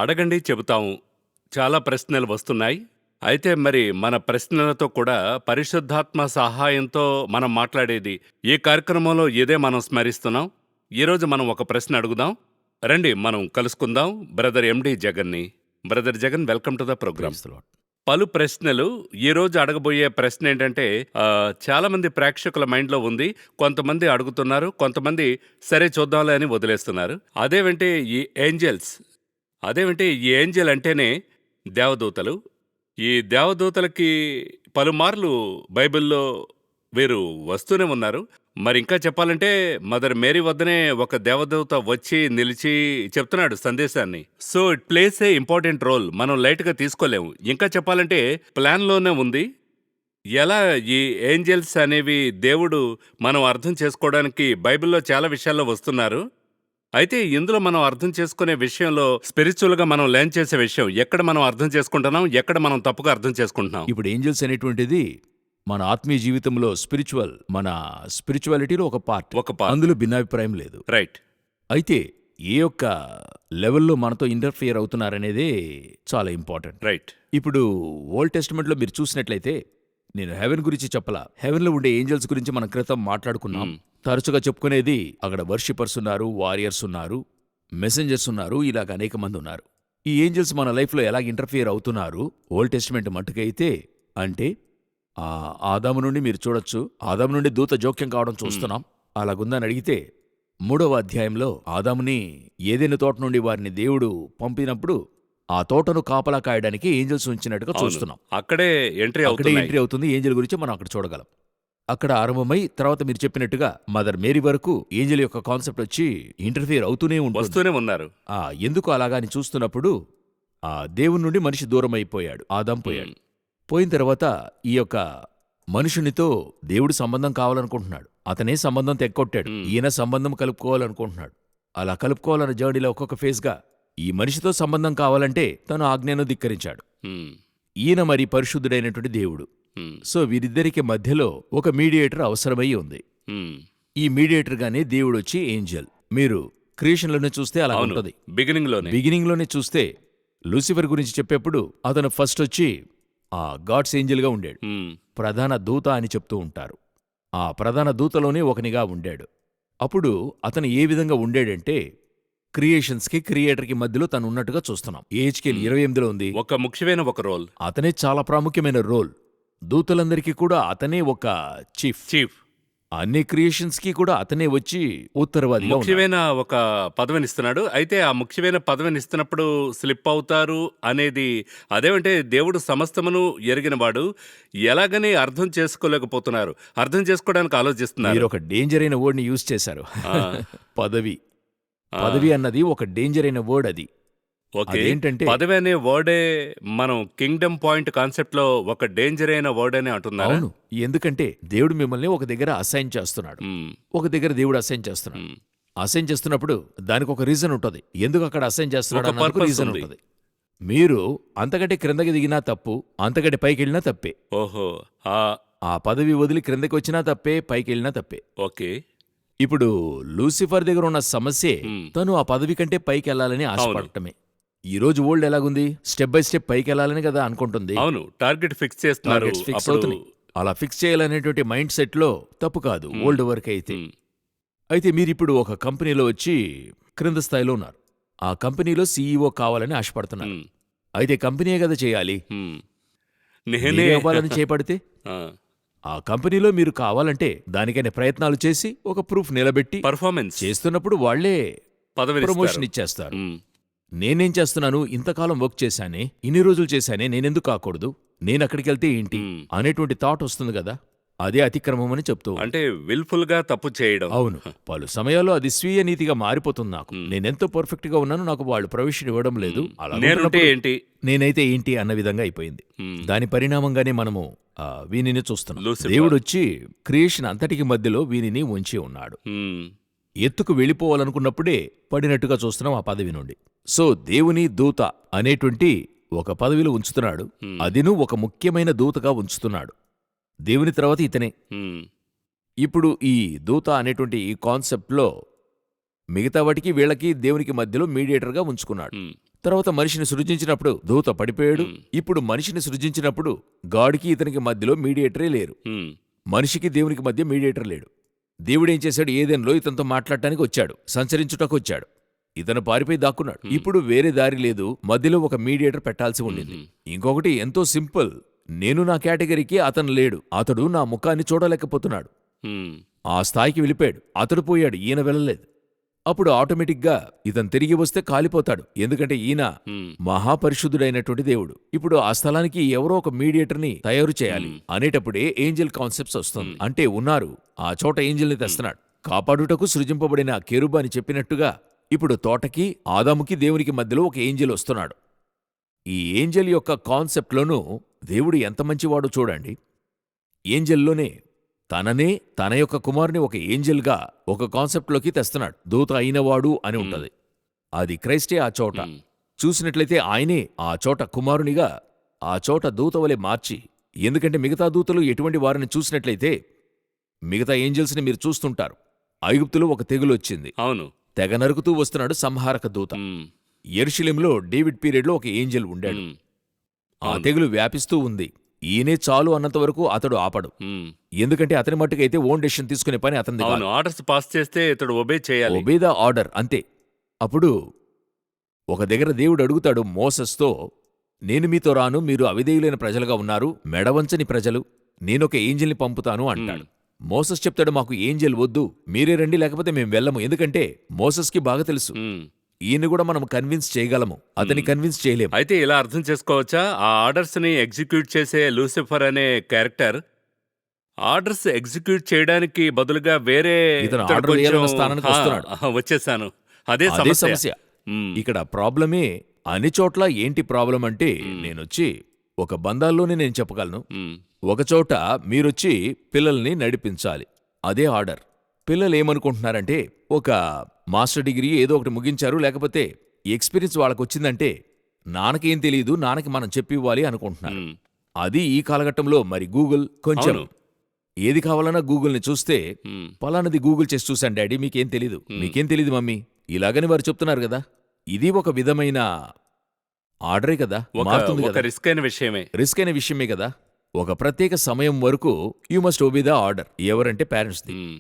అడగండి చెబుతాము. చాలా ప్రశ్నలు వస్తున్నాయి. అయితే మరి మన ప్రశ్నలతో కూడా పరిశుద్ధాత్మ సహాయంతో మనం మాట్లాడేది ఈ కార్యక్రమంలో ఇదే మనం స్మరిస్తున్నాం. ఈరోజు మనం ఒక ప్రశ్న అడుగుదాం. రండి మనం కలుసుకుందాం బ్రదర్ ఎండి జగన్ని. Brother Jagan, welcome to the programme. Praise the lord. పలు ప్రశ్నలు. ఈరోజు అడగబోయే ప్రశ్న ఏంటంటే చాలా మంది ప్రేక్షకుల మైండ్లో ఉంది. కొంతమంది అడుగుతున్నారు, కొంతమంది సరే చూద్దాంలే అని వదిలేస్తున్నారు. అదేమంటే ఈ ఏంజెల్ అంటేనే దేవదూతలు. ఈ దేవదూతలకి పలుమార్లు బైబిల్లో వీరు వస్తూనే ఉన్నారు. మరి ఇంకా చెప్పాలంటే మదర్ మేరీ వద్దనే ఒక దేవదూత వచ్చి నిలిచి చెప్తున్నాడు సందేశాన్ని. So it plays a important role. మనం లైట్గా తీసుకోలేము. ఇంకా చెప్పాలంటే ప్లాన్లోనే ఉంది. ఎలా ఈ ఏంజెల్స్ అనేవి దేవుడు మనం అర్థం చేసుకోవడానికి బైబిల్లో చాలా విషయాల్లో వస్తున్నారు. అయితే ఇందులో మనం అర్థం చేసుకునే విషయంలో స్పిరిచువల్గా మనం లెర్న్ చేసే విషయం ఎక్కడ మనం అర్థం చేసుకుంటున్నాం, ఎక్కడ మనం తప్పుగా అర్థం చేసుకుంటున్నాం. ఇప్పుడు ఏంజల్స్ అనేటువంటిది మన ఆత్మీయ జీవితంలో మన స్పిరిచువాలిటీలో ఒక పార్ట్. అందులో భిన్నాభిప్రాయం లేదు. రైట్. అయితే ఏ యొక్క లెవెల్లో మనతో ఇంటర్ఫియర్ అవుతున్నారనేదే చాలా ఇంపార్టెంట్. రైట్. ఇప్పుడు ఓల్డ్ టెస్టిమెంట్లో మీరు చూసినట్లయితే, నేను హెవెన్ గురించి చెప్పలా, హెవెన్లో ఉండే ఏంజల్స్ గురించి మనం క్రితం మాట్లాడుకున్నాం. తరచుగా చెప్పుకునేది అక్కడ వర్షిపర్స్ ఉన్నారు, వారియర్స్ ఉన్నారు, మెసెంజర్స్ ఉన్నారు, ఇలాగ అనేక మంది ఉన్నారు. ఈ ఏంజల్స్ మన లైఫ్లో ఎలాగ ఇంటర్ఫియర్ అవుతున్నారు ఓల్డ్ టెస్టిమెంట్ మట్టుకైతే, అంటే ఆదాము నుండి మీరు చూడొచ్చు, ఆదాము నుండి దూత జోక్యం కావడం చూస్తున్నాం. అలాగుందని అడిగితే 3వ అధ్యాయంలో ఆదాముని ఏదైనా తోట నుండి వారిని దేవుడు పంపినప్పుడు ఆ తోటను కాపలా కాయడానికి ఏంజల్స్ ఉంచినట్టుగా చూస్తున్నాం. అక్కడే ఎంట్రీ అవుతుంది. ఏంజల్ గురించి మనం అక్కడ చూడగలం. అక్కడ ఆరంభమై తర్వాత మీరు చెప్పినట్టుగా మదర్ మేరీ వరకు ఏంజల్ యొక్క కాన్సెప్ట్ వచ్చి ఇంటర్ఫియర్ వస్తూనే ఉన్నారు. ఎందుకు అలాగా అని చూస్తున్నప్పుడు ఆ దేవుని నుండి మనిషి దూరం అయిపోయాడు, ఆదాం పోయాడు. పోయిన తర్వాత ఈ యొక్క మనుషునితో దేవుడు సంబంధం కావాలనుకుంటున్నాడు. అతనే సంబంధం తెక్కొట్టాడు. ఈయన సంబంధం కలుపుకోవాలనుకుంటున్నాడు. అలా కలుపుకోవాలన్న జర్నీలో ఒక్కొక్క ఫేజ్గా ఈ మనిషితో సంబంధం కావాలంటే తను ఆజ్ఞను ధిక్కరించాడు. ఈయన మరి పరిశుద్ధుడైనటువంటి దేవుడు. సో వీరిద్దరికి మధ్యలో ఒక మీడియేటర్ అవసరమై ఉంది. ఈ మీడియేటర్గానే దేవుడు వచ్చి ఏంజల్. మీరు క్రియేషన్లోనే చూస్తే అలా ఉంటుంది. బిగినింగ్లోనే చూస్తే లూసిఫర్ గురించి చెప్పేప్పుడు అతను ఫస్ట్ వచ్చి ఆ గాడ్స్ ఏంజల్గా ఉండాడు. ప్రధాన దూత అని చెప్తూ ఉంటారు. ఆ ప్రధాన దూతలోనే ఒకనిగా ఉండాడు. అప్పుడు అతను ఏ విధంగా ఉండాడంటే, క్రియేషన్స్కి క్రియేటర్కి మధ్యలో తను ఉన్నట్టుగా చూస్తున్నాం. ఏహెచ్కేల్ 28లో ఉంది. ఒక ముఖ్యమైన ఒక రోల్, అతనే చాలా ప్రాముఖ్యమైన రోల్. దూతలందరికీ కూడా అతనే ఒక చీఫ్. అన్ని క్రియేషన్స్కి కూడా అతనే వచ్చి ఉత్తరవాదిగా ముఖ్యమైన ఒక పదవినిస్తున్నాడు. అయితే ఆ ముఖ్యమైన పదవినిస్తున్నప్పుడు స్లిప్ అవుతారు అనేది అదేమంటే దేవుడు సమస్తమును ఎరిగినవాడు. ఎలాగని అర్థం చేసుకోలేకపోతున్నారు, అర్థం చేసుకోవడానికి ఆలోచిస్తున్నారు. మీరు ఒక డేంజర్ అయిన వర్డ్ని యూజ్ చేశారు. పదవి అన్నది ఒక డేంజర్ అయిన వర్డ్. అది ఏంటంటే పదవి అనే వర్డే మనం కింగ్డమ్ పాయింట్ కాన్సెప్ట్ లో ఒక డేంజర్ అయిన వర్డ్ అని అంటున్నారు. అవును, ఎందుకంటే దేవుడు మిమ్మల్ని ఒక దగ్గర అసైన్ చేస్తున్నాడు. ఒక దగ్గర దేవుడు అసైన్ చేస్తున్నాడు. అసైన్ చేస్తున్నప్పుడు దానికి ఒక రీజన్ ఉంటుంది. ఎందుకు అక్కడ అసైన్ చేస్తున్నాడు రీజన్ ఉంటుంది. మీరు అంతకంటే క్రిందకి దిగినా తప్పు, అంతకంటే పైకి వెళ్ళినా తప్పే. ఓహో, ఆ పదవి వదిలి క్రిందకి వచ్చినా తప్పే, పైకి వెళ్ళినా తప్పే. ఓకే. ఇప్పుడు లూసిఫర్ దగ్గర ఉన్న సమస్యే తను ఆ పదవి కంటే పైకి వెళ్ళాలని ఆశపడటమే. ఈ రోజు వరల్డ్ ఎలాగుంది, స్టెప్ బై స్టెప్ పైకి వెళ్ళాలని కదా అనుకుంటుంది. అవును, టార్గెట్ ఫిక్స్ చేస్తున్నారు. అలా ఫిక్స్ చేయాలనేటువంటి మైండ్ సెట్ లో తప్పు కాదు వరల్డ్ వర్క్ అయితే మీరిప్పుడు ఒక కంపెనీలో వచ్చి క్రింద స్థాయిలో ఉన్నారు. ఆ కంపెనీలో సీఈఓ కావాలని ఆశపడుతున్నారు. అయితే కంపెనీయే కదా చేయాలి. అవ్వాలని చేపడితే ఆ కంపెనీలో మీరు కావాలంటే దానికైనా ప్రయత్నాలు చేసి ఒక ప్రూఫ్ నిలబెట్టి పర్ఫార్మెన్స్ చేస్తున్నప్పుడు వాళ్లే ప్రమోషన్ ఇచ్చేస్తారు. నేనేం చేస్తున్నాను, ఇంతకాలం వర్క్ చేశానే, ఇన్ని రోజులు చేశానే, నేనెందుకు కాకూడదు, నేనక్కడికెళ్తే ఏంటి అనేటువంటి థాట్ వస్తుంది కదా. అదే అతిక్రమం అని చెప్తూ, అంటే విల్ఫుల్ గా తప్పు చేయడం. అవును, పలు సమయాల్లో అది స్వీయ నీతిగా మారిపోతుంది. నాకు నేనెంతో పర్ఫెక్ట్ గా ఉన్నాను, నాకు వాళ్ళు ప్రొవిషన్ ఇవ్వడం లేదు, నేనైతే ఏంటి అన్న విధంగా అయిపోయింది. దాని పరిణామంగానే మనము వీనిని చూస్తున్నాం. దేవుడు వచ్చి క్రియేషన్ అంతటికి మధ్యలో వీనిని ఉంచి ఉన్నాడు. ఎత్తుకు వెళ్ళిపోవాలనుకున్నప్పుడే పడినట్టుగా చూస్తున్నాం ఆ పదవి నుండి. సో దేవుని దూత అనేటువంటి ఒక పదవిలో ఉంచుతున్నాడు. అదిను ఒక ముఖ్యమైన దూతగా ఉంచుతున్నాడు. దేవుని తర్వాత ఇతనే. ఇప్పుడు ఈ దూత అనేటువంటి ఈ కాన్సెప్ట్లో మిగతా వాటికి వీళ్ళకి దేవునికి మధ్యలో మీడియేటర్గా ఉంచుకున్నాడు. తర్వాత మనిషిని సృజించినప్పుడు దూత పడిపోయాడు. ఇప్పుడు మనిషిని సృజించినప్పుడు గాడికి ఇతనికి మధ్యలో మీడియేటరే లేరు. హ్మ్. మనిషికి దేవునికి మధ్య మీడియేటర్ లేడు. దేవుడేం చేశాడు? ఏదెన్లో ఇతనితో మాట్లాడటానికి వచ్చాడు, సంచరించుటకు వచ్చాడు. ఇతను పారిపోయి దాక్కున్నాడు. ఇప్పుడు వేరే దారి లేదు, మధ్యలో ఒక మీడియేటర్ పెట్టాల్సి ఉండింది. ఇంకొకటి ఎంతో సింపుల్. నేను నా కేటగిరీకి అతను లేడు, అతడు నా ముఖాన్ని చూడలేకపోతున్నాడు. హ్మ్. ఆ స్థాయికి వెళ్ళిపోయాడు. అతడు పోయాడు, ఈయన వెళ్ళలేదు. అప్పుడు ఆటోమేటిక్గా ఇతను తిరిగి వస్తే కాలిపోతాడు. ఎందుకంటే ఈయన హ్మ్. మహాపరిశుద్ధుడైనటువంటి దేవుడు. ఇప్పుడు ఆ స్థలానికి ఎవరో ఒక మీడియేటర్ని తయారు చేయాలి అనేటప్పుడే ఏంజెల్ కాన్సెప్ట్స్ వస్తుంది. అంటే ఉన్నారు, ఆ చోట ఏంజెల్ని తెస్తున్నాడు. కాపాడుటకు సృజింపబడిన కెరూబు అని చెప్పినట్టుగా ఇప్పుడు తోటకి ఆదాముకి దేవునికి మధ్యలో ఒక ఏంజెల్ వస్తున్నాడు. ఈ ఏంజెల్ యొక్క కాన్సెప్ట్లోనూ దేవుడు ఎంత మంచివాడో చూడండి. ఏంజెల్లోనే తన యొక్క కుమారుని ఒక ఏంజెల్గా ఒక కాన్సెప్ట్లోకి తెస్తున్నాడు. దూత అయినవాడు అని ఉంటది. అది క్రైస్టే ఆ చోట. చూసినట్లయితే ఆయనే ఆ చోట కుమారునిగా ఆ చోట దూత వలె మార్చి, ఎందుకంటే మిగతా దూతలు ఎటువంటి వారిని చూసినట్లయితే మిగతా ఏంజెల్స్ని మీరు చూస్తుంటారు. ఐగుప్తులో ఒక తెగులొచ్చింది, అవును. తెగ నరుకుతూ వస్తున్నాడు సంహారక దూత. హ్మ్. యెరూషలేములో డేవిడ్ పీరియడ్లో ఒక ఏంజెల్ ఉండాడు. హ్మ్. ఆ తెగులు వ్యాపిస్తూ ఉంది. ఈయనే చాలు అన్నంతవరకు అతడు ఆపడు. హ్మ్. ఎందుకంటే అతని మట్టుకైతే ఓన్ డెసిషన్ తీసుకునే పని అతనిది కాదు. అవును, ఆర్డర్స్ పాస్ చేస్తే ఇతడు ఒబే చేయాలి. ఒబే ద ఆర్డర్, అంతే. అప్పుడు ఒక దగ్గర దేవుడు అడుగుతాడు మోసెస్తో, నేను మీతో రాను, మీరు అవిధేయులైన ప్రజలుగా ఉన్నారు, మెడవంచని ప్రజలు, నేనొక ఏంజెల్ని పంపుతాను అంటాడు. మోసెస్ చెప్తాడు, మాకు ఏంజెల్ వద్దు, మీరే రండి, లేకపోతే మేము వెళ్ళము. ఎందుకంటే మోసెస్కి బాగా తెలుసు హ్మ్. ఈయన్ని కూడా మనం కన్విన్స్ చేయగలము, అతని కన్విన్స్ చేయలేము. అయితే ఇలా అర్థం చేసుకోవచ్చా, ఆ ఆర్డర్స్ ని ఎగ్జిక్యూట్ చేసే లూసిఫర్ అనే క్యారెక్టర్ ఆర్డర్స్ ఎగ్జిక్యూట్ చేయడానికి బదులుగా వేరే ఇతను ఇతడు ఆర్డర్ కొంచెం, వేయాలన్న స్థానానికి వస్తున్నాడు. వచ్చేసాను. అదే అదే సమస్య. సమస్య. హ్మ్. ఇక్కడ ప్రాబ్లమే అన్ని చోట్ల. ఏంటి ప్రాబ్లం అంటే, నేనొచ్చి ఒక బంధాల్లోనే నేను చెప్పగలను. హ్మ్. ఒకచోట మీరొచ్చి పిల్లల్ని నడిపించాలి, అదే ఆర్డర్. పిల్లలు ఏమనుకుంటున్నారంటే, ఒక మాస్టర్ డిగ్రీ ఏదో ఒకటి ముగించారు, లేకపోతే ఎక్స్పీరియన్స్ వాళ్ళకు వచ్చిందంటే నాన్నకేం తెలియదు, నాన్నకి మనం చెప్పివ్వాలి అనుకుంటున్నారు. హ్మ్. అది ఈ కాలఘట్టంలో మరి గూగుల్ కొంచెం అవును. ఏది కావాలన్నా గూగుల్ని చూస్తే, హ్మ్. పలానది గూగుల్ చేసి చూశాను డాడీ, మీకేం తెలీదు, మీకేం తెలీదు మమ్మీ, ఇలాగని వారు చెప్తున్నారు కదా. ఇది ఒక విధమైన ఆర్డరే కదా, మారుతుంది ఒక కదా, రిస్క్ అయిన విషయమే. రిస్క్ అయిన విషయమే కదా. ఒక ప్రత్యేక సమయం వరకు you must obey the order. ఎవరంటే పేరెంట్స్ది. హ్మ్.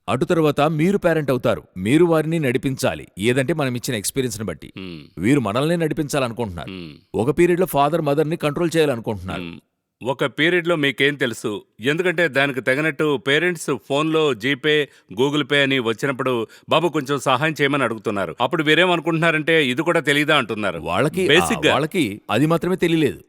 అటు తర్వాత మీరు పేరెంట్ అవుతారు, మీరు వారిని నడిపించాలి. ఏదంటే మనం ఇచ్చిన ఎక్స్పీరియన్స్ని బట్టి. హ్మ్. వీరు మనల్నే నడిపించాలనుకుంటున్నారు. హ్మ్. ఒక పీరియడ్లో ఫాదర్ మదర్ని కంట్రోల్ చేయాలనుకుంటున్నారు. హ్మ్. ఒక పీరియడ్లో మీకేం తెలుసు, ఎందుకంటే దానికి తగినట్టు పేరెంట్స్ ఫోన్లో జీపే, గూగుల్ పే అని వచ్చినప్పుడు బాబు కొంచెం సహాయం చేయమని అడుగుతున్నారు. అప్పుడు వీరేమనుకుంటున్నారంటే ఇది కూడా తెలీదా అంటున్నారు. వాళ్ళకి అది మాత్రమే తెలియలేదు.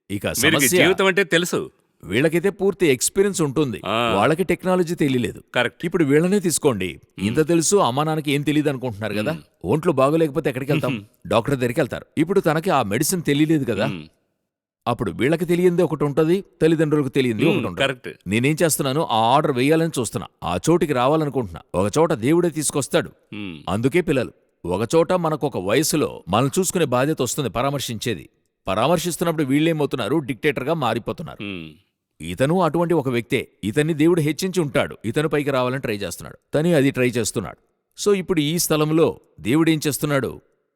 ఇక వీరికి సమస్య, జీవితం అంటే తెలుసు. వీళ్ళకైతే పూర్తి ఎక్స్పీరియన్స్ ఉంటుంది, ఆ. వాళ్ళకి టెక్నాలజీ తెలియలేదు. కరెక్ట్. ఇప్పుడు వీళ్ళనే తీసుకోండి, ఇంత తెలుసు, అమ్మా నాన్నకి ఏం తెలియదు అనుకుంటున్నారు కదా. ఒంట్లో బాగోలేకపోతే ఎక్కడికి వెళ్తాం? డాక్టర్ దగ్గరికి వెళ్తారు. ఇప్పుడు తనకి ఆ మెడిసిన్ తెలియలేదు కదా. అప్పుడు వీళ్ళకి తెలియంది ఒకటి ఉంటుంది, తల్లిదండ్రులకు తెలియంది ఒకటి ఉంటుంది. కరెక్ట్. నేనేం చేస్తున్నాను, ఆ ఆర్డర్ వేయాలని చూస్తున్నా, ఆ చోటికి రావాలనుకుంటున్నా. ఒక చోట దేవుడే తీసుకొస్తాడు. హ్మ్. అందుకే పిల్లలు ఒక చోట మనకు ఒక వయసులో మనం చూసుకునే బాధ్యత వస్తుంది, పరామర్శించేది. పరామర్శిస్తున్నప్పుడు వీళ్ళేమవుతున్నారు, డిక్టేటర్గా మారిపోతున్నారు. హ్మ్. ఇతను అటువంటి ఒక వ్యక్తే. ఇతన్ని దేవుడు హెచ్చించి ఉంటాడు, ఇతను పైకి రావాలని ట్రై చేస్తున్నాడు, తని అది ట్రై చేస్తున్నాడు. సో ఇప్పుడు ఈ స్థలంలో దేవుడేం చేస్తున్నాడు,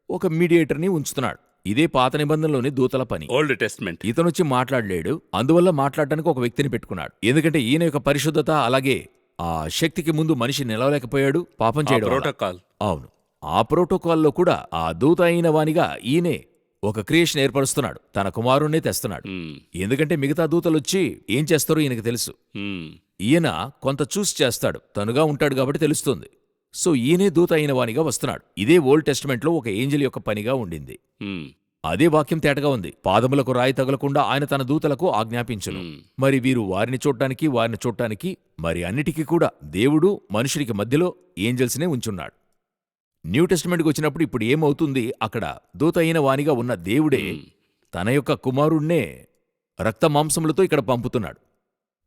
ఒక మీడియేటర్ని ఉంచుతున్నాడు. ఇదే పాత నిబంధనలోని దూతల పని. Old testament. ఇతనొచ్చి మాట్లాడలేడు, అందువల్ల మాట్లాడడానికి ఒక వ్యక్తిని పెట్టుకున్నాడు. ఎందుకంటే ఈయన యొక్క పరిశుద్ధత, అలాగే ఆ శక్తికి ముందు మనిషి నిలవలేకపోయాడు పాపం చేయడం వల్ల. ప్రోటోకాల్. అవును, ఆ ప్రోటోకాల్లో కూడా ఆ దూత అయిన వానిగా ఈయనే ఒక క్రియేషన్ ఏర్పరుస్తున్నాడు, తన కుమారుణ్ణే తెస్తున్నాడు. హ్మ్. ఎందుకంటే మిగతా దూతలొచ్చి ఏం చేస్తారో ఈయనకు తెలుసు. హ్మ్. ఈయన కొంత చూసి చేస్తాడు, తనుగా ఉంటాడు కాబట్టి తెలుస్తుంది. సో ఈయనే దూత అయిన వానిగా వస్తున్నాడు. ఇదే ఓల్డ్ టెస్టిమెంట్లో ఒక ఏంజెల్ యొక్క పనిగా ఉండింది. హ్మ్. అదే వాక్యం తేటగా ఉంది, పాదములకు రాయి తగలకుండా ఆయన తన దూతలకు ఆజ్ఞాపించును. మరి వీరు వారిని చూడ్డానికి మరి అన్నిటికీ కూడా దేవుడు మనుషునికి మధ్యలో ఏంజెల్స్నే ఉంచున్నాడు. న్యూ టెస్టిమెంట్కి వచ్చినప్పుడు ఇప్పుడు ఏమవుతుంది, అక్కడ దూత అయిన వానిగా ఉన్న దేవుడే తన యొక్క కుమారుణ్ణే రక్త మాంసములతో ఇక్కడ పంపుతున్నాడు.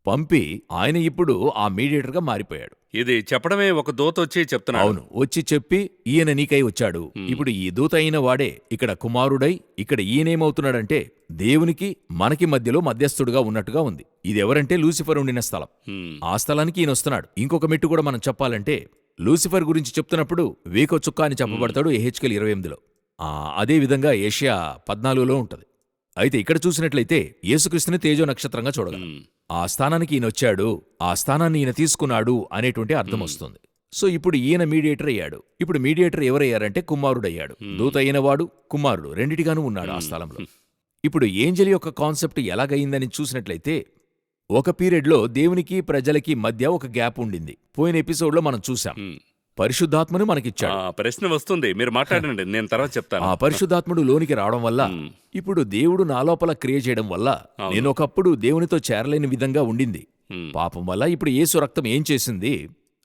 పంపి ఆయన ఇప్పుడు ఆ మీడియేటర్గా మారిపోయాడు. ఇది చెప్పడమే ఒక దూత వచ్చి చెప్తున్నాడు. అవును, వచ్చి చెప్పి ఈయన నీకై వచ్చాడు. ఇప్పుడు ఈ దూత అయిన వాడే ఇక్కడ కుమారుడై, ఇక్కడ ఈయనేమవుతున్నాడంటే దేవునికి మనకి మధ్యలో మధ్యస్థుడుగా ఉన్నట్టుగా ఉంది. ఇది ఎవరంటే లూసిఫర్ ఉండిన స్థలం. హ్మ్. ఆ స్థలానికి ఈయన వస్తున్నాడు. ఇంకొక మెట్టు కూడా మనం చెప్పాలంటే, లూసిఫర్ గురించి చెప్తున్నప్పుడు వేకో చుక్క అని చెప్పబడతాడు ఎహెచ్కేల్ 28లో. అదే విధంగా ఏషియా 14లో ఉంటది. అయితే ఇక్కడ చూసినట్లయితే యేసుక్రీస్తుని తేజో నక్షత్రంగా చూడగలం. మ్మ్. ఆ స్థానానికి ఈయనొచ్చాడు, ఆ స్థానాన్ని ఈయన తీసుకున్నాడు అనేటువంటి అర్థం వస్తుంది. సో ఇప్పుడు ఈయన మీడియేటర్ అయ్యాడు. ఇప్పుడు మీడియేటర్ ఎవరయ్యారంటే కుమారుడయ్యాడు. దూత అయినవాడు కుమారుడు రెండిటిగాను ఉన్నాడు ఆ స్థలంలో. ఇప్పుడు ఏంజెల్ యొక్క కాన్సెప్ట్ ఎలాగయిందని చూసినట్లయితే ఒక పీరియడ్లో దేవునికి ప్రజలకి మధ్య ఒక గ్యాప్ ఉండింది. పోయిన ఎపిసోడ్లో మనం చూసాం. మ్మ్. పరిశుద్ధాత్మను మనకిచ్చాడు. ప్రశ్న వస్తుంది, మీరు మాట్లాడండి, నేను తర్వాత చెప్తాను. ఆ పరిశుద్ధాత్ముడు లోనికి రావడం వల్ల ఇప్పుడు దేవుడు నా లోపల క్రియ చేయడం వల్ల నేను ఒకప్పుడు దేవునితో చేరలేని విధంగా ఉండింది. పాపం వల్ల ఇప్పుడు యేసు రక్తం ఏం చేసింది?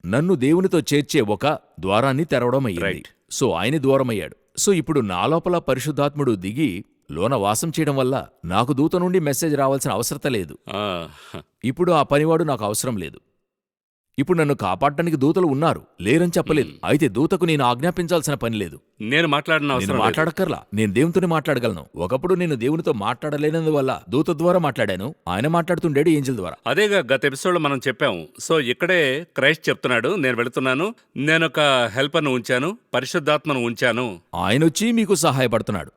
నన్ను దేవునితో చేర్చే ఒక ద్వారాన్ని తెరవడం అయ్యింది. సో ఆయన ద్వారమయ్యాడు. సో ఇప్పుడు నా లోపల పరిశుద్ధాత్ముడు దిగి లోన వాసం చేయడం వల్ల నాకు దూత నుండి మెసేజ్ రావాల్సిన అవసరత లేదు. ఇప్పుడు ఆ పనివాడు నాకు అవసరం లేదు. ఇప్పుడు నన్ను కాపాడటానికి దూతలు ఉన్నారు, లేరని చెప్పలేదు. అయితే దూతకు నేను ఆజ్ఞాపించాల్సిన పని లేదు. నేను మాట్లాడక్కర్లా, నేను దేవునితోనే మాట్లాడగలను. ఒకప్పుడు నేను దేవునితో మాట్లాడలేనందువల్ల దూత ద్వారా మాట్లాడాను, ఆయన మాట్లాడుతుండేడు ఏంజెల్ ద్వారా. అదేగా గత ఎపిసోడ్ లో మనం చెప్పాము. సో ఇక్కడే క్రైస్ట్ చెప్తున్నాడు, నేను వెళుతున్నాను, నేనొక హెల్పర్ను ఉంచాను, పరిశుద్ధాత్మను ఉంచాను. ఆయనొచ్చి మీకు సహాయపడుతున్నాడు.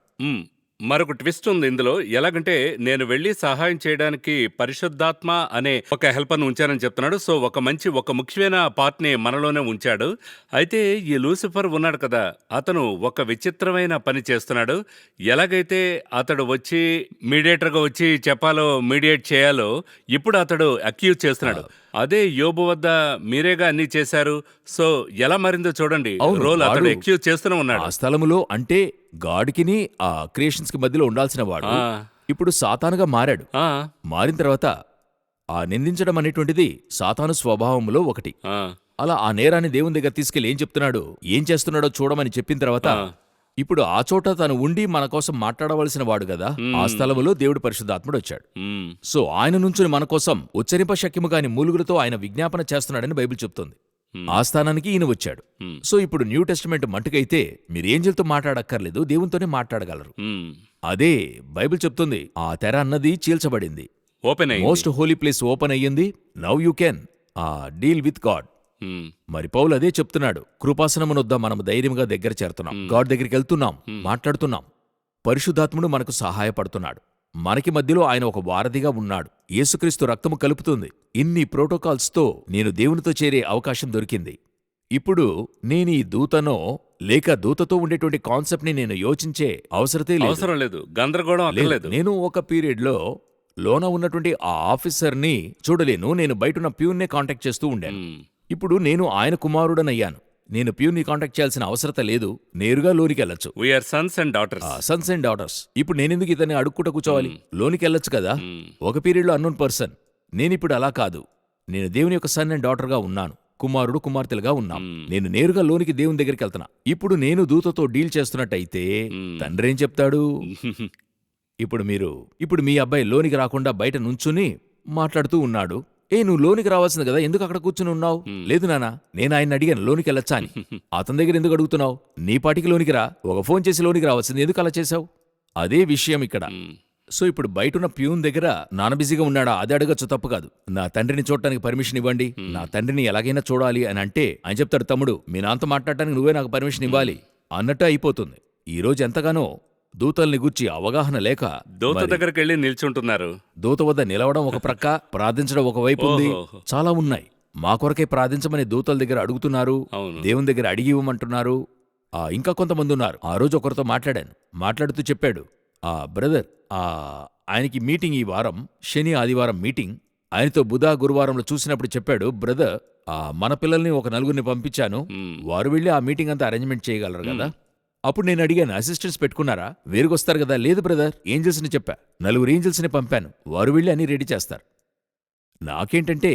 మరొక ట్విస్ట్ ఉంది ఇందులో. ఎలాగంటే నేను వెళ్లి సహాయం చేయడానికి పరిశుద్ధాత్మ అనే ఒక హెల్పర్ను ఉంచానని చెప్తున్నాడు. సో ఒక ముఖ్యమైన పార్ట్ని మనలోనే ఉంచాడు. అయితే ఈ లూసిఫర్ ఉన్నాడు కదా, అతను ఒక విచిత్రమైన పని చేస్తున్నాడు. ఎలాగైతే అతడు వచ్చి మీడియేటర్గా వచ్చి చెప్పాలో, మీడియేట్ చేయాలో, ఇప్పుడు అతడు అక్యూజ్ చేస్తున్నాడు. అదే యోబు వద్ద మీరేగా అన్ని చేశారు. సో ఎలా మారిందో చూడండి. రోల్ అతడు అక్యూజ్ చేస్తూనే ఉన్నాడు. ఆ స్థలములో అంటే గాడ్కిని ఆ క్రియేషన్స్ కి మధ్యలో ఉండాల్సిన వాడు ఇప్పుడు సాతానుగా మారాడు. మారిన తర్వాత ఆ నిందించడం అనేటువంటిది సాతాను స్వభావంలో ఒకటి. అలా ఆ నేరాన్ని దేవుని దగ్గర తీసుకెళ్లి ఏం చెప్తున్నాడు, ఏం చేస్తున్నాడో చూడమని చెప్పిన తర్వాత ఇప్పుడు ఆ చోట తను ఉండి మన కోసం మాట్లాడవలసిన వాడు కదా, ఆ స్థలములో దేవుడు పరిశుద్ధాత్ముడు వచ్చాడు. సో ఆయన నుంచి మన కోసం ఉచ్చరింప శక్యము కాని మూలుగులతో ఆయన విజ్ఞాపన చేస్తున్నాడని బైబిల్ చెప్తోంది. ఆ స్థానానికి ఈయన వచ్చాడు. సో ఇప్పుడు న్యూ టెస్టిమెంట్ మట్టుకైతే మీరు ఏంజెల్తో మాట్లాడక్కర్లేదు, దేవునితోనే మాట్లాడగలరు. అదే బైబిల్ చెప్తుంది. ఆ తెర అన్నది చీల్చబడింది, మోస్ట్ హోలీ ప్లేస్ ఓపెన్ అయ్యింది. Now you can deal with God. మరి పౌలు అదే చెప్తున్నాడు. కృపాసనమునొద్ద మనం ధైర్యంగా దగ్గర చేరుతున్నాం, గాడ్ దగ్గరికి వెళ్తున్నాం, మాట్లాడుతున్నాం. పరిశుద్ధాత్ముడు మనకు సహాయపడుతున్నాడు. మనకి మధ్యలో ఆయన ఒక వారధిగా ఉన్నాడు. యేసుక్రీస్తు రక్తము కలుపుతుంది. ఇన్ని ప్రోటోకాల్స్తో నేను దేవునితో చేరే అవకాశం దొరికింది. ఇప్పుడు నేను ఈ దూతనో లేక దూతతో ఉండేటువంటి కాన్సెప్ట్ ని నేను యోచించే అవసరం లేదు, గందరగోళం లేదు. నేను ఒక పీరియడ్లో లోన ఉన్నటువంటి ఆ ఆఫీసర్ని చూడలేను, నేను బయటున్న ప్యూన్నే కాంటాక్ట్ చేస్తూ ఉండాను. ఇప్పుడు నేను ఆయన కుమారుడనయ్యాను. నేను ప్యూన్ని కాంటాక్ట్ చేయాల్సిన అవసరత లేదు, నేరుగా లోనికెళ్ళచ్చు. Sons and daughters. ఇప్పుడు నేనెందుకు ఇతన్ని అడుక్కుంటూ కూర్చోవాలి? లోనికెళ్ళచ్చు కదా. ఒక పీరియడ్లో అన్నోన్ పర్సన్. నేనిప్పుడు అలా కాదు. నేను దేవుని యొక్క సన్ అండ్ డాటర్గా ఉన్నాను, కుమారుడు కుమార్తెలుగా ఉన్నాం. నేను నేరుగా లోనికి దేవుని దగ్గరికి వెళ్తున్నా. ఇప్పుడు నేను దూతతో డీల్ చేస్తున్నట్టయితే తండ్రి ఏం చెప్తాడు? ఇప్పుడు మీ అబ్బాయి లోనికి రాకుండా బయట నుంచుని మాట్లాడుతూ ఉన్నాడు. నువ్వు లోనికి రావాల్సింది కదా, ఎందుకు అక్కడ కూర్చుని ఉన్నావు? లేదు నానా, నేను ఆయన అడిగాను లోనికి వెళ్ళొచ్చా అని. అతని దగ్గర ఎందుకు అడుగుతున్నావు? నీ పాటికి లోనికి రా, ఒక ఫోన్ చేసి లోనికి రావాల్సింది, ఎందుకు అలా చేశావు? అదే విషయం ఇక్కడ. సో ఇప్పుడు బయటున్న ప్యూన్ దగ్గర నాన్న బిజీగా ఉన్నాడా, అది అడగచ్చు, తప్పు కాదు. నా తండ్రిని చూడటానికి పర్మిషన్ ఇవ్వండి, నా తండ్రిని ఎలాగైనా చూడాలి అని అంటే ఆయన చెప్తాడు, తమ్ముడు మీ నాన్నతో మాట్లాడటానికి నువ్వే నాకు పర్మిషన్ ఇవ్వాలి అన్నట్టు అయిపోతుంది. ఈ రోజు ఎంతగానో దూతల్ని గుర్చి అవగాహన లేక దూత దగ్గరికి వెళ్ళి నిల్చుంటున్నారు. దూత వద్ద నిలవడం ఒక ప్రక్క, ప్రార్థించడం ఒక వైపు ఉంది. చాలా ఉన్నాయి. మా కొరకే ప్రార్థించమని దూతల దగ్గర అడుగుతున్నారు, దేవుని దగ్గర అడిగి ఇవ్వమంటున్నారు. ఇంకా కొంతమంది ఉన్నారు. ఆ రోజు ఒకరితో మాట్లాడుతూ చెప్పాడు, బ్రదర్ ఆయనకి మీటింగ్ ఈ వారం, శని ఆదివారం మీటింగ్. ఆయనతో బుధ గురువారంలో చూసినప్పుడు చెప్పాడు, బ్రదర్ మన పిల్లల్ని ఒక నలుగురిని పంపించాను, వారు వెళ్ళి ఆ మీటింగ్ అంతా అరేంజ్మెంట్ చేయగలరు కదా. అప్పుడు నేను అడిగాను, అసిస్టెంట్స్ పెట్టుకున్నారా? వేరుకొస్తారు కదా. లేదు బ్రదర్, ఏంజల్స్ని చెప్పా, 4 ఏంజల్స్ని పంపాను, వారు వెళ్ళి అన్నీ రెడీ చేస్తారు. నాకేంటంటే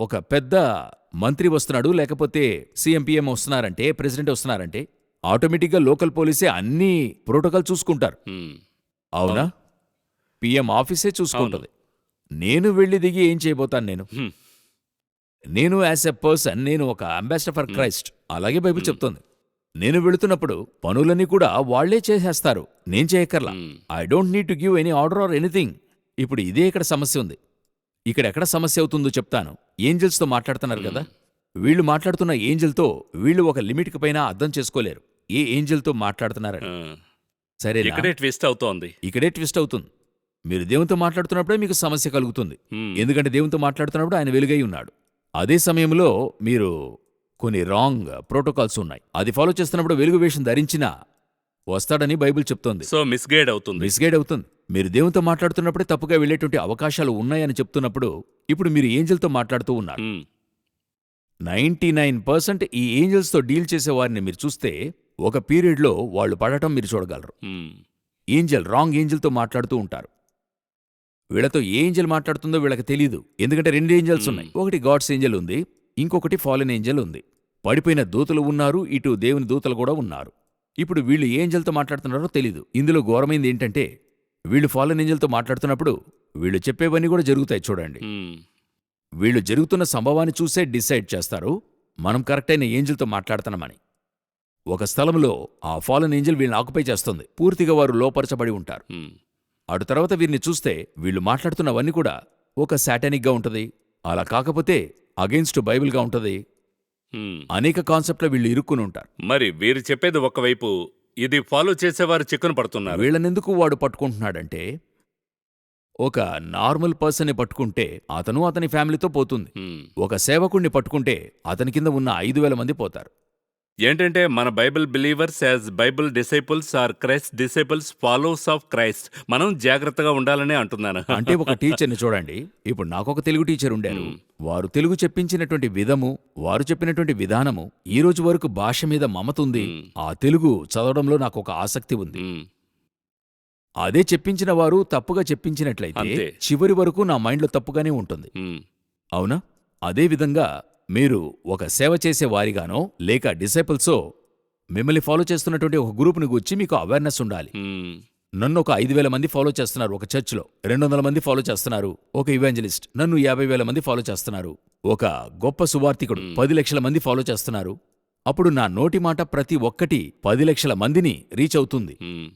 ఒక పెద్ద మంత్రి వస్తున్నాడు, లేకపోతే సీఎంపీఎం వస్తున్నారంటే, ప్రెసిడెంట్ వస్తున్నారంటే ఆటోమేటిక్గా లోకల్ పోలీసే అన్ని ప్రోటోకాల్ చూసుకుంటారు. అవునా? పిఎం ఆఫీసే చూసుకుంటుంది. నేను వెళ్ళి దిగి ఏం చేయబోతాను? నేను యాజ్ ఎ పర్సన్, నేను ఒక అంబాసిడర్ ఫర్ క్రైస్ట్, అలాగే బైబిల్ చెప్తోంది. నేను వెళుతున్నప్పుడు పనులన్నీ కూడా వాళ్లే చేసేస్తారు, నేను చేయక్కర్లా. I don't need to give any order or anything. ఇప్పుడు ఇదే ఇక్కడ సమస్య ఉంది. ఇక్కడ ఎక్కడ సమస్య అవుతుందో చెప్తాను. ఏంజల్స్తో మాట్లాడుతున్నారు కదా, వీళ్ళు మాట్లాడుతున్న ఏంజల్తో వీళ్ళు ఒక లిమిట్కి పైన అర్థం చేసుకోలేరు. ఏ ఏంజల్తో మాట్లాడుతున్నారని. ఆ, సరేనా? ఇక్కడే ట్విస్ట్ అవుతోంది. ఇక్కడే ట్విస్ట్ అవుతుంది. మీరు దేవునితో మాట్లాడుతున్నప్పుడే మీకు సమస్య కలుగుతుంది. హ్మ్. ఎందుకంటే దేవునితో మాట్లాడుతున్నప్పుడు ఆయన వెలుగై ఉన్నాడు. అదే సమయంలో మీరు కొన్ని రాంగ్ ప్రోటోకాల్స్ ఉన్నాయి. అది ఫాలో చేస్తున్నప్పుడు వెలుగు వేషం ధరించినా వస్తాడని బైబిల్ చెప్తోంది. సో మిస్గైడ్ అవుతుంది. మిస్గైడ్ అవుతుంది. మీరు దేవునితో మాట్లాడుతున్నప్పుడే తప్పుగా వెళ్ళేటువంటి అవకాశాలు ఉన్నాయని చెప్తున్నప్పుడు ఇప్పుడు మీరు ఏంజల్తో మాట్లాడుతూ ఉన్నారు. హ్మ్. 99% ఈ ఏంజల్స్తో డీల్ చేసే వారిని మీరు చూస్తే ఒక పీరియడ్లో వాళ్ళు పడటం మీరు చూడగలరు. హ్మ్. రాంగ్ ఏంజల్తో మాట్లాడుతూ ఉంటారు. వీళ్ళతో ఏ ఏంజల్ మాట్లాడుతుందో వీళ్ళకి తెలీదు. ఎందుకంటే 2 ఏంజల్స్ ఉన్నాయి. ఒకటి గాడ్స్ ఏంజల్ ఉంది, ఇంకొకటి ఫాలెన్ ఏంజల్ ఉంది. పడిపోయిన దూతలు ఉన్నారు, ఇటు దేవుని దూతలు కూడా ఉన్నారు. ఇప్పుడు వీళ్ళు ఏ ఏంజల్తో మాట్లాడుతున్నారో తెలీదు. ఇందులో ఘోరమైంది ఏంటంటే వీళ్ళు ఫాలెన్ ఏంజల్తో మాట్లాడుతున్నప్పుడు వీళ్ళు చెప్పేవన్నీ కూడా జరుగుతాయి చూడండి. హ్మ్. వీళ్ళు జరుగుతున్న సంభవాన్ని చూసే డిసైడ్ చేస్తారు మనం కరెక్ట్ అయిన ఏంజల్తో మాట్లాడుతున్నామని. ఒక స్థలంలో ఆ ఫాలెన్ ఏంజల్ వీళ్ళని ఆక్యుపై చేస్తుంది. పూర్తిగా వారు లోపరచబడి ఉంటారు. హ్మ్. అటు తర్వాత వీరిని చూస్తే వీళ్ళు మాట్లాడుతున్నవన్నీ కూడా ఒక శాటానిక్గా ఉంటది. అలా కాకపోతే అగెన్స్ట్ బైబిల్గా ఉంటది. హ్మ్. అనేక కాన్సెప్ట్లో వీళ్ళు ఇరుక్కుని ఉంటారు. మరి వీరు చెప్పేది ఒకవైపు, ఇది ఫాలో చేసేవారు చిక్కున పడుతున్నారు. వీళ్ళనెందుకు వాడు పట్టుకుంటున్నాడంటే ఒక నార్మల్ పర్సన్ని పట్టుకుంటే అతను అతని ఫ్యామిలీతో పోతుంది. హ్మ్. ఒక సేవకుణ్ణి పట్టుకుంటే అతని కింద ఉన్న 5,000 మంది పోతారు. ఏంటంటే మన Bible believers as Bible disciples or Christ disciples followers of Christ. మనం జాగ్రత్తగా ఉండాలనే అంటున్నాను. అంటే ఒక టీచర్ని చూడండి. ఇప్పుడు నాకొక తెలుగు టీచర్ ఉండారు. వారు తెలుగు చెప్పించినటువంటి విధము, వారు చెప్పినటువంటి విధానము, ఈ రోజు వరకు భాష మీద మమత ఉంది. ఆ తెలుగు చదవడంలో నాకు ఒక ఆసక్తి ఉంది. హ్మ్. అదే చెప్పించిన వారు తప్పుగా చెప్పించినట్లయితే అంతే. చివరి వరకు నా మైండ్లో తప్పుగానే ఉంటుంది. హ్మ్. అవునా? అదే విధంగా మీరు ఒక సేవ చేసే వారిగానో లేక డిసైపుల్సో మిమ్మల్ని ఫాలో చేస్తున్నటువంటి ఒక గ్రూప్ని గూర్చి మీకు అవేర్నెస్ ఉండాలి. హ్మ్. నన్ను ఒక 5,000 మంది ఫాలో చేస్తున్నారు ఒక చర్చ్లో, 200 మంది ఫాలో చేస్తున్నారు ఒక ఇవాంజలిస్ట్, నన్ను 50,000 మంది ఫాలో చేస్తున్నారు, ఒక గొప్ప సువార్తికుడు 10 లక్షల మంది ఫాలో చేస్తున్నారు. అప్పుడు నా నోటి మాట ప్రతి ఒక్కటి 10 లక్షల మందిని రీచ్ అవుతుంది. Hmm.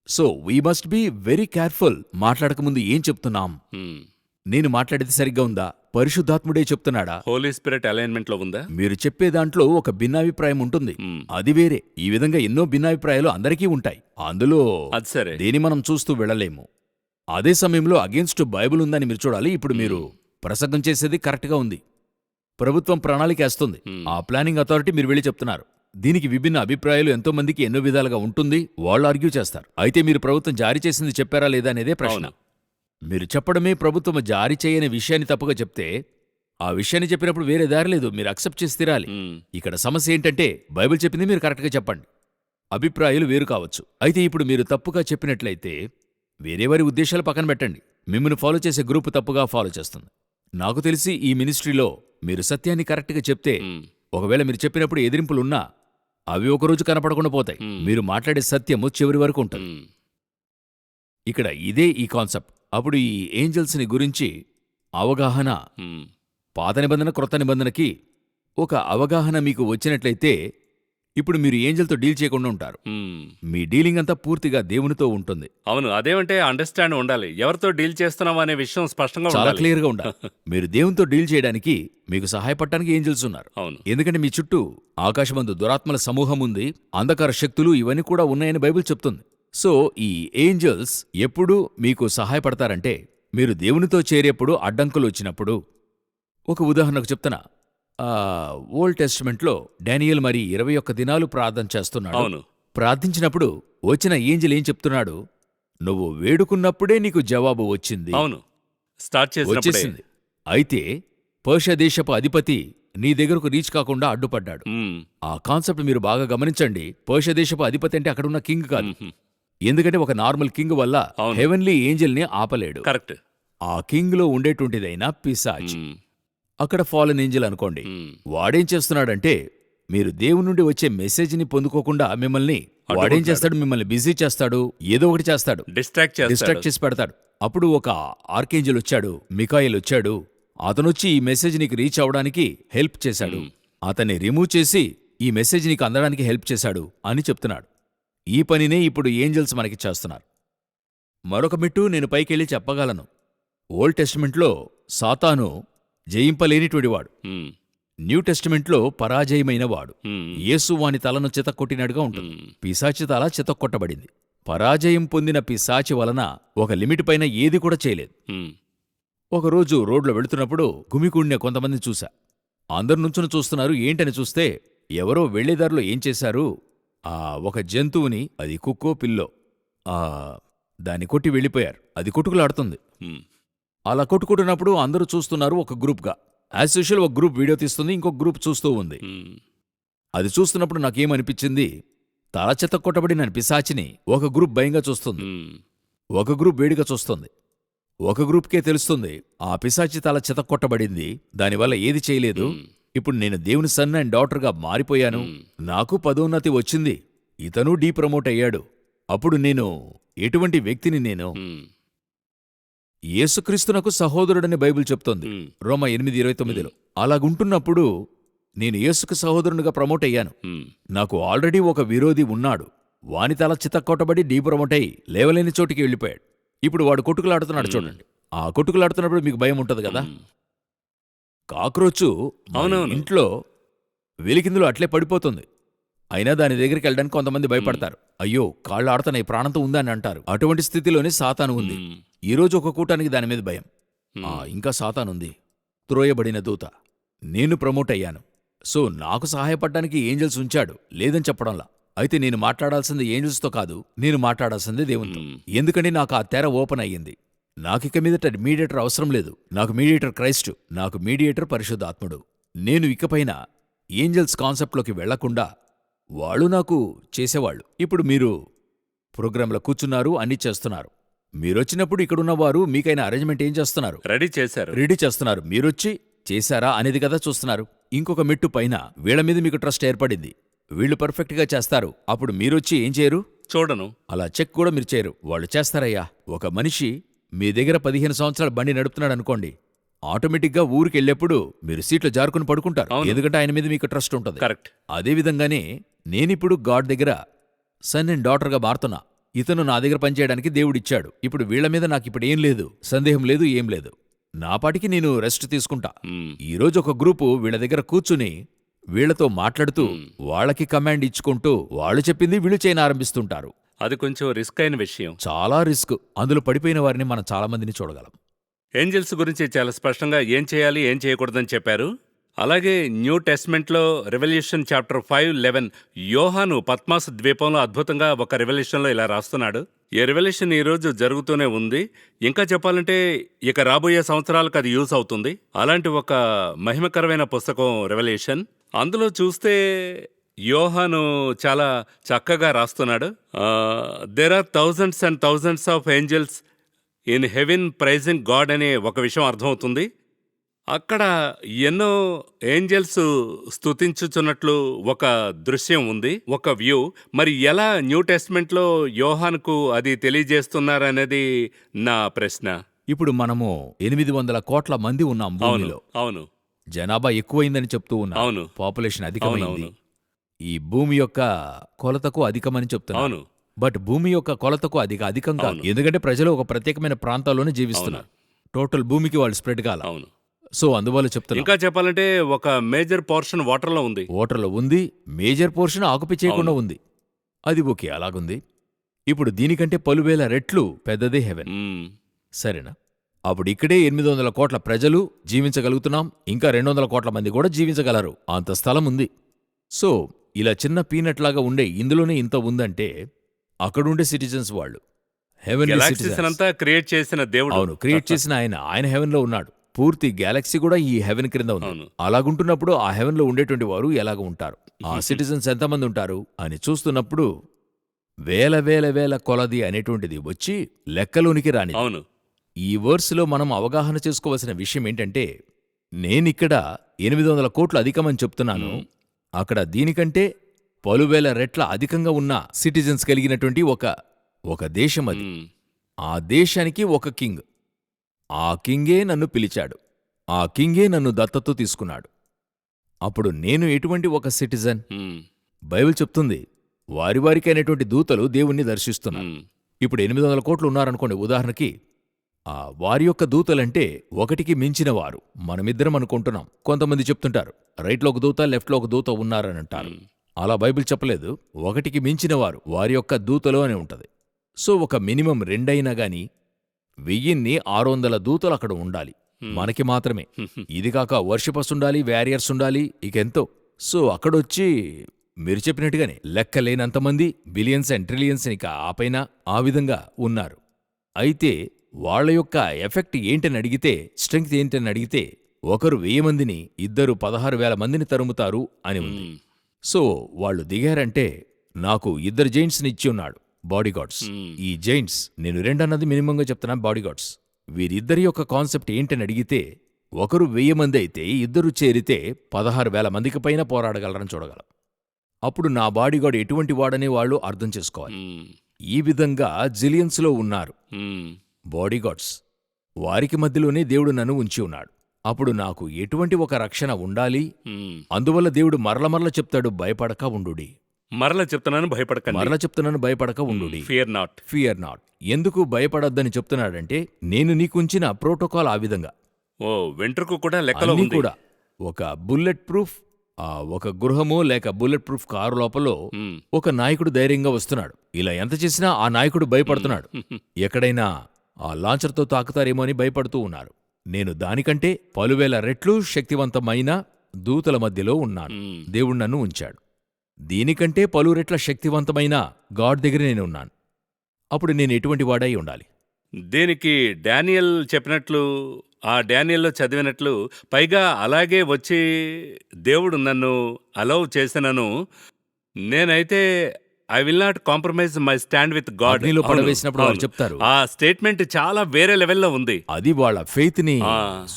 So we must be very careful. మాట్లాడకముందు ఏం చెప్తున్నాం? హ్మ్. నేను మాట్లాడేది సరిగ్గా ఉందా? పరిశుద్ధాత్ముడే చెప్తున్నాడా? హోలీ స్పిరిట్ అలైన్మెంట్ లో ఉందా? మీరు చెప్పే దాంట్లో ఒక భిన్నాభిప్రాయం ఉంటుంది. హ్మ్. అది వేరే. ఈ విధంగా ఎన్నో భిన్నాభిప్రాయాలు అందరికీ ఉంటాయి. అందులో అది సరే. దేని మనం చూస్తూ వెళ్ళలేము. అదే సమయంలో అగేన్స్ట్ బైబిల్ ఉందని మీరు చూడాలి. ఇప్పుడు మీరు ప్రసంగం చేసేది కరెక్ట్గా ఉంది. ప్రభుత్వం ప్రణాళిక వేస్తుంది. ఆ ప్లానింగ్ అథారిటీ మీరు వెళ్ళి చెప్తున్నారు. దీనికి విభిన్న అభిప్రాయాలు ఎంతో మందికి ఎన్నో విధాలుగా ఉంటుంది. వాళ్ళు ఆర్గ్యూ చేస్తారు. అయితే మీరు ప్రభుత్వం జారీ చేసింది చెప్పారా లేదా అనేదే ప్రశ్న. అవును. మీరు చెప్పడమే ప్రభుత్వం జారీ చేయని విషయాన్ని తప్పుగా చెప్తే ఆ విషయాన్ని చెప్పినప్పుడు వేరే దారి లేదు. మీరు అక్సెప్ట్ చేసి తీరాలి. హ్మ్. ఇక్కడ సమస్య ఏంటంటే బైబిల్ చెప్పింది మీరు కరెక్ట్గా చెప్పండి. అభిప్రాయాలు వేరు కావచ్చు. అయితే ఇప్పుడు మీరు తప్పుగా చెప్పినట్లయితే వేరే వారి ఉద్దేశాలు పక్కన పెట్టండి. మిమ్మల్ని ఫాలో చేసే గ్రూప్ తప్పుగా ఫాలో చేస్తుంది. నాకు తెలిసి ఈ మినిస్ట్రీలో మీరు సత్యాన్ని కరెక్ట్గా చెప్తే హ్మ్. ఒకవేళ మీరు చెప్పినప్పుడు ఎదిరింపులున్నా అవి ఒకరోజు కనపడకుండా పోతాయి. మీరు మాట్లాడే సత్యము చివరి వరకు ఉంటుంది. హ్మ్. ఇక్కడ ఇదే ఈ కాన్సెప్ట్. అప్పుడు ఈ ఏంజల్స్ని గురించి అవగాహన, హ్మ్. పాత నిబంధన క్రొత్త నిబంధనకి ఒక అవగాహన మీకు వచ్చినట్లయితే ఇప్పుడు మీరు ఏంజల్తో డీల్ చేయకుండా ఉంటారు. హ్మ్. మీ డీలింగ్ అంతా పూర్తిగా దేవునితో ఉంటుంది. అవును, అదేమంటే అండర్స్టాండ్ ఉండాలి. ఎవరితో డీల్ చేస్తున్నాం అనే విషయం స్పష్టంగా చాలా ఉండాలి. క్లియర్గా ఉండాలి. మీరు దేవునితో డీల్ చేయడానికి మీకు సహాయపడటానికి ఏంజల్స్ ఉన్నారు. అవును. ఎందుకంటే మీ చుట్టూ ఆకాశమందు దురాత్మల సమూహం ఉంది, అంధకార శక్తులు ఇవన్నీ కూడా ఉన్నాయని బైబిల్ చెప్తుంది. సో ఈ ఏంజల్స్ ఎప్పుడు మీకు సహాయపడతారంటే మీరు దేవునితో చేరేప్పుడు అడ్డంకులు వచ్చినప్పుడు. ఒక ఉదాహరణకు చెప్తున్నా. ఓల్డ్ టెస్టిమెంట్లో డానియల్ మరి 21 దినాలు ప్రార్థన చేస్తున్నాడు. అవును. ప్రార్థించినప్పుడు వచ్చిన ఏంజల్ ఏం చెప్తున్నాడు? నువ్వు వేడుకున్నప్పుడే నీకు జవాబు వచ్చింది. అవును, స్టార్ట్ చేసినప్పుడే. వచ్చేసింది. అయితే పర్షియా దేశపు అధిపతి నీ దగ్గరకు రీచ్ కాకుండా అడ్డుపడ్డాడు. హ్మ్. ఆ కాన్సెప్ట్ మీరు బాగా గమనించండి. పర్షియా దేశపు అధిపతి అంటే అక్కడున్న కింగ్ కాదు. హ్మ్. ఎందుకంటే ఒక నార్మల్ కింగ్ వల్ల అవును. హెవెన్లీ ఏంజల్ని ఆపలేడు. కరెక్ట్. ఆ కింగ్లో ఉండేటువంటిదైనా పిశాచ్. హ్మ్. అక్కడ ఫాలెన్ ఏంజల్ అనుకోండి. హ్మ్. వాడేం చేస్తున్నాడంటే మీరు దేవుని నుండి వచ్చే మెసేజ్ని పొందుకోకుండా మిమ్మల్ని వాడేం చేస్తాడు? మిమ్మల్ని బిజీ చేస్తాడు, ఏదో ఒకటి చేస్తాడు, డిస్ట్రాక్ట్ చేసి పెడతాడు. అప్పుడు ఒక ఆర్కేంజల్ వచ్చాడు, మికాయేల్ వచ్చాడు. అతనొచ్చి ఈ మెసేజ్ నీకు రీచ్ అవడానికి హెల్ప్ చేశాడు. అతన్ని రిమూవ్ చేసి ఈ మెసేజ్ నీకు అందడానికి హెల్ప్ చేశాడు అని చెప్తున్నాడు. ఈ పనినే ఇప్పుడు ఏంజల్స్ మనకి చేస్తున్నారు. మరొక మెట్టు నేను పైకెళ్ళి చెప్పగలను. ఓల్డ్ టెస్టిమెంట్లో సాతాను జయింపలేనిటువంటివాడు. హ్మ్. న్యూ టెస్టిమెంట్లో పరాజయమైన వాడు. మ్మ్. యేసు వాని తలను చితక్కొట్టినట్టుగా ఉంటుంది. మ్మ్. పిశాచి తల చితక్కొట్టబడింది. పరాజయం పొందిన పిశాచి వలన ఒక లిమిట్ పైన ఏది కూడా చేయలేదు. మ్మ్. ఒకరోజు రోడ్లో వెళుతున్నప్పుడు గుమికూడిన కొంతమందిని చూశా. అందరు నుంచుని చూస్తున్నారు. ఏంటని చూస్తే ఎవరో వెళ్లేదారిలో ఏం చేశారు, ఒక జంతువుని, అది కుక్కో పిల్లో, దాన్ని కొట్టి వెళ్ళిపోయారు. అది కొట్టుకులాడుతుంది. మ్మ్. అలా కొట్టుకుంటున్నప్పుడు అందరూ చూస్తున్నారు ఒక గ్రూప్గా. యాజ్ యూజువల్ ఒక గ్రూప్ వీడియో తీస్తుంది, ఇంకొక గ్రూప్ చూస్తూ ఉంది. మ్మ్. అది చూస్తున్నప్పుడు నాకేమనిపించింది, తల చెత్త కొట్టబడిన పిశాచిని ఒక గ్రూప్ భయంగా చూస్తుంది, మ్మ్. ఒక గ్రూప్ వేడిగా చూస్తుంది. ఒక గ్రూప్కే తెలుస్తుంది ఆ పిశాచి తల చెత్త కొట్టబడింది, దానివల్ల ఏది చేయలేదు. ఇప్పుడు నేను దేవుని సన్ అండ్ డాటర్గా మారిపోయాను, నాకు పదోన్నతి వచ్చింది, ఇతను డీప్రమోట్ అయ్యాడు. అప్పుడు నేను ఎటువంటి వ్యక్తిని? నేను మ్మ్. యేసుక్రీస్తునకు సహోదరుడని బైబిల్ చెప్తోంది మ్మ్. రోమా 8:29లో. అలాగుంటున్నప్పుడు నేను యేసుకు సహోదరునిగా ప్రమోట్ అయ్యాను. మ్మ్. నాకు ఆల్రెడీ ఒక విరోధి ఉన్నాడు. వాని తల చితక్కొట్టబడి డీప్రమోట్ అయి లేవలేని చోటికి వెళ్ళిపోయాడు. ఇప్పుడు వాడు కొట్టుకులాడుతున్నాడు చూడండి. ఆ కొట్టుకులాడుతున్నప్పుడు మీకు భయం ఉంటుంది కదా. మ్మ్. కాక్రోచు మన అవునవును. ఇంట్లో వెలికిందులో అట్లే పడిపోతుంది. అయినా దాని దగ్గరికి వెళ్ళడానికి కొంతమంది భయపడతారు. అయ్యో, కాళ్ళు ఆడుతున్నాయి, ప్రాణంతో ఉందని అంటారు. అటువంటి స్థితిలోనే సాతాను ఉంది. మ్మ్. ఈరోజు ఒక కూటానికి దాని మీద భయం. ఇంకా సాతానుంది, త్రోయబడిన దూత. నేను ప్రమోట్ అయ్యాను. సో నాకు సహాయపడ్డానికి ఏంజల్స్ ఉంచాడు, లేదని చెప్పడంలా. అయితే నేను మాట్లాడాల్సింది ఏంజల్స్తో కాదు, నేను మాట్లాడాల్సింది దేవునితో. ఎందుకంటే నాకు ఆ తెర ఓపెన్ అయ్యింది. నాకిక మీదట మీడియేటర్ అవసరం లేదు. నాకు మీడియేటర్ క్రైస్టు, నాకు మీడియేటర్ పరిశుద్ధాత్ముడు. నేను ఇకపైన ఏంజల్స్ కాన్సెప్ట్లోకి వెళ్లకుండా వాళ్ళు నాకు చేసేవాళ్ళు. ఇప్పుడు మీరు ప్రోగ్రాంలో కూర్చున్నారు, అన్నీ చేస్తున్నారు. మీరొచ్చినప్పుడు ఇక్కడున్నవారు మీకైనా అరేంజ్మెంట్ ఏం చేస్తున్నారు? రెడీ చేశారు. రెడీ చేస్తున్నారు. మీరొచ్చి చేశారా అనేది కదా చూస్తున్నారు. ఇంకొక మెట్టు పైన వీళ్ళ మీద మీకు ట్రస్ట్ ఏర్పడింది, వీళ్ళు పర్ఫెక్ట్గా చేస్తారు. అప్పుడు మీరొచ్చి ఏం చేయరు? చూడను. అలా చెక్ కూడా మీరు చేయరు, వాళ్ళు చేస్తారయ్యా. ఒక మనిషి మీ దగ్గర 15 సంవత్సరాల బండి నడుపుతున్నాడు అనుకోండి, ఆటోమేటిక్గా ఊరికెళ్ళేప్పుడు మీరు సీట్లో జారుకుని పడుకుంటారు. అవును. ఎందుకంటే ఆయన మీద మీకు ట్రస్ట్ ఉంటుంది. కరెక్ట్. అదేవిధంగానే నేనిప్పుడు గాడ్ దగ్గర సన్ అండ్ డాటర్గా మారుతున్నా. ఇతను నా దగ్గర పనిచేయడానికి దేవుడిచ్చాడు. ఇప్పుడు వీళ్ల మీద నాకిప్పుడు ఏం లేదు, సందేహం లేదు, ఏం లేదు. నా పాటికి నేను రెస్ట్ తీసుకుంటా. మ్మ్. ఈరోజు ఒక గ్రూపు వీళ్ళ దగ్గర కూర్చుని వీళ్లతో మాట్లాడుతూ వాళ్ళకి కమాండ్ ఇచ్చుకుంటూ వాళ్ళు చెప్పింది వీళ్ళు చేయనారంభిస్తుంటారు. అది కొంచెం రిస్క్ అయిన విషయం. చాలా రిస్క్. అందులో పడిపోయిన వారిని మనం చాలా మందిని చూడగలం. ఏంజల్స్ గురించి చాలా స్పష్టంగా ఏం చేయాలి, ఏం చేయకూడదని చెప్పారు. అలాగే న్యూ టెస్ట్మెంట్లో రెవల్యూషన్ చాప్టర్ 5:11 యోహాను పద్మాస్ ద్వీపంలో అద్భుతంగా ఒక రెవల్యూషన్లో ఇలా రాస్తున్నాడు. ఈ రెవల్యూషన్ ఈరోజు జరుగుతూనే ఉంది. ఇంకా చెప్పాలంటే ఇక రాబోయే సంవత్సరాలకు అది యూజ్ అవుతుంది. అలాంటి ఒక మహిమకరమైన పుస్తకం రెవల్యూషన్. అందులో చూస్తే యోహాను చాలా చక్కగా రాస్తున్నాడు. There are thousands and thousands of angels in heaven praising God అనే ఒక విషయం అర్థమవుతుంది. అక్కడ ఎన్నో ఏంజల్స్ స్తుతించుచున్నట్లు ఒక దృశ్యం ఉంది, ఒక వ్యూ. మరి ఎలా న్యూ టెస్ట్మెంట్లో యోహానుకు అది తెలియజేస్తున్నారనేది నా ప్రశ్న. ఇప్పుడు మనము 800 కోట్ల మంది ఉన్నాం అవును, భూమిలో. అవును, జనాభా ఎక్కువైందని చెప్తూ ఉన్నాం. అవును, పాపులేషన్ అధికమైంది. అవునవును, ఈ భూమి యొక్క కొలతకు అధికమని చెప్తున్నారు. అవును, బట్ భూమి యొక్క కొలతకు అధికం కాదు. అవును. ఎందుకంటే ప్రజలు ఒక ప్రత్యేకమైన ప్రాంతాల్లోనే జీవిస్తున్నారు. టోటల్ భూమికి వాళ్ళు స్ప్రెడ్ కాల. అవును. సో అందువల్ల చెప్తున్నా, ఇంకా చెప్పాలంటే ఒక మేజర్ పోర్షన్ వాటర్లో ఉంది. ఓటర్లో ఉంది, మేజర్ పోర్షన్ ఆకుపై చేయకుండా ఉంది. అది ఓకే, అలాగుంది. ఇప్పుడు దీనికంటే పలువేల రెట్లు పెద్దదే హెవెన్. మ్మ్. సరేనా? అప్పుడు ఇక్కడే 800 కోట్ల ప్రజలు జీవించగలుగుతున్నాం. ఇంకా 200 కోట్ల మంది కూడా జీవించగలరు. అంత స్థలం ఉంది. సో ఇలా చిన్న పీనట్ లాగా ఉండే ఇందులోనే ఇంత ఉందంటే అక్కడుండే సిటిజన్స్ వాళ్ళు హెవెన్ గెలాక్సీస్ అంతా క్రియేట్ చేసిన దేవుడు. అవును, క్రియేట్ చేసిన ఆయన హెవెన్ లో ఉన్నాడు. పూర్తి గ్యాలక్సీ కూడా ఈ హెవెన్ క్రింద ఉంది. అవును. అలాగుంటున్నప్పుడు ఆ హెవెన్ లో ఉండేటువంటి వారు ఎలాగ ఉంటారు, ఆ సిటిజన్స్ ఎంతమంది ఉంటారు అని చూస్తున్నప్పుడు వేల వేల వేల కొలది అనేటువంటిది వచ్చి లెక్కలోనికి రాని. అవును, ఈ వర్స్లో మనం అవగాహన చేసుకోవాల్సిన విషయం ఏంటంటే, నేనిక్కడ 800 కోట్లు అధికమని చెప్తున్నాను. అక్కడ దీనికంటే పలువేల రెట్ల అధికంగా ఉన్న సిటిజన్స్ కలిగినటువంటి ఒక దేశం అది. మ్మ్. ఆ దేశానికి ఒక కింగ్. ఆ కింగే నన్ను పిలిచాడు. ఆ కింగే నన్ను దత్తత తీసుకున్నాడు. అప్పుడు నేను ఎటువంటి ఒక సిటిజన్? మ్మ్. బైబిల్ చెప్తుంది వారికైనటువంటి దూతలు దేవుణ్ణి దర్శిస్తున్నారు. మ్మ్. ఇప్పుడు 800 కోట్లు ఉన్నారనుకోండి ఉదాహరణకి. వారి యొక్క దూతలంటే ఒకటికి మించిన వారు. మనమిద్దరం అనుకుంటున్నాం. కొంతమంది చెప్తుంటారు రైట్లో ఒక దూత, లెఫ్ట్లో ఒక దూత ఉన్నారని అంటారు. అలా బైబిల్ చెప్పలేదు. ఒకటికి మించిన వారు వారి యొక్క దూతలు అని ఉంటది. సో ఒక మినిమం 2 అయినా గాని 1600 దూతలు అక్కడ ఉండాలి మనకి మాత్రమే. ఇది కాక వర్షిపర్స్ ఉండాలి, వ్యారియర్స్ ఉండాలి, ఇకెంతో. సో అక్కడొచ్చి మీరు చెప్పినట్టుగానే లెక్కలేనంతమంది, బిలియన్స్ అండ్ ట్రిలియన్స్ ఇక ఆపైన ఆ విధంగా ఉన్నారు. అయితే వాళ్ళ యొక్క ఎఫెక్ట్ ఏంటని అడిగితే, స్ట్రెంగ్త్ ఏంటని అడిగితే, ఒకరు 1000 మందిని, ఇద్దరు 16,000 మందిని తరుముతారు అని ఉంది. సో వాళ్ళు దిగారంటే నాకు 2 జైంట్స్ని ఇచ్చి ఉన్నాడు, బాడీగార్డ్స్. ఈ జైంట్స్, నేను 2 అన్నది మినిమంగా చెప్తున్నా, బాడీగార్డ్స్. వీరిద్దరి యొక్క కాన్సెప్ట్ ఏంటని అడిగితే, ఒకరు 1000 మంది అయితే ఇద్దరు చేరితే 16,000 మందికి పైన పోరాడగలరని చూడగలం. అప్పుడు నా బాడీగార్డ్ ఎటువంటి వాడనే వాళ్ళు అర్థం చేసుకోవాలి. ఈ విధంగా జిలియన్స్లో ఉన్నారు బాడీగార్డ్స్. వారికి మధ్యలోనే దేవుడు నన్ను ఉంచి ఉన్నాడు. అప్పుడు నాకు ఎటువంటి ఒక రక్షణ ఉండాలి. అందువల్ల దేవుడు మరల చెప్తాడు, భయపడక ఉండుడి. మరలా చెప్తున్నాను, భయపడకండి. మరల చెప్తున్నాను, భయపడక ఉండుడి. Fear not. Fear not. ఎందుకు భయపడొద్దని చెప్తున్నాడంటే, నేను నీకుంచిన ప్రోటోకాల్ ఆ విధంగా. ఓ వెంట్రుకు కూడా లెక్కలో అన్నీ ఉంది. కూడా ఒక బుల్లెట్ ప్రూఫ్, ఒక గృహమో లేక బుల్లెట్ ప్రూఫ్ కారు లోపల ఒక నాయకుడు ధైర్యంగా వస్తున్నాడు. ఇలా ఎంత చేసినా ఆ నాయకుడు భయపడుతున్నాడు. ఎక్కడైనా ఆ లాంచర్తో తాకుతారేమో అని భయపడుతూ ఉన్నారు. నేను దానికంటే 10,000 రెట్లు శక్తివంతమైన దూతల మధ్యలో ఉన్నాను. దేవుడు నన్ను ఉంచాడు. దీనికంటే 10 రెట్ల శక్తివంతమైన గాడ్ దగ్గర నేను ఉన్నాను. అప్పుడు నేను ఎటువంటి వాడై ఉండాలి? దేనికి డానియల్ చెప్పినట్లు, ఆ డానియల్లో చదివినట్లు, పైగా అలాగే వచ్చి దేవుడు నన్ను అలౌ చేసినను, నేనైతే I will not compromise my stand with God. అగ్నిలో పడవేసినప్పుడు వాళ్ళు చెప్తారు. ఆ స్టేట్మెంట్ చాలా వేరే లెవెల్లో ఉంది. అది వాళ్ళ ఫెయిత్ ని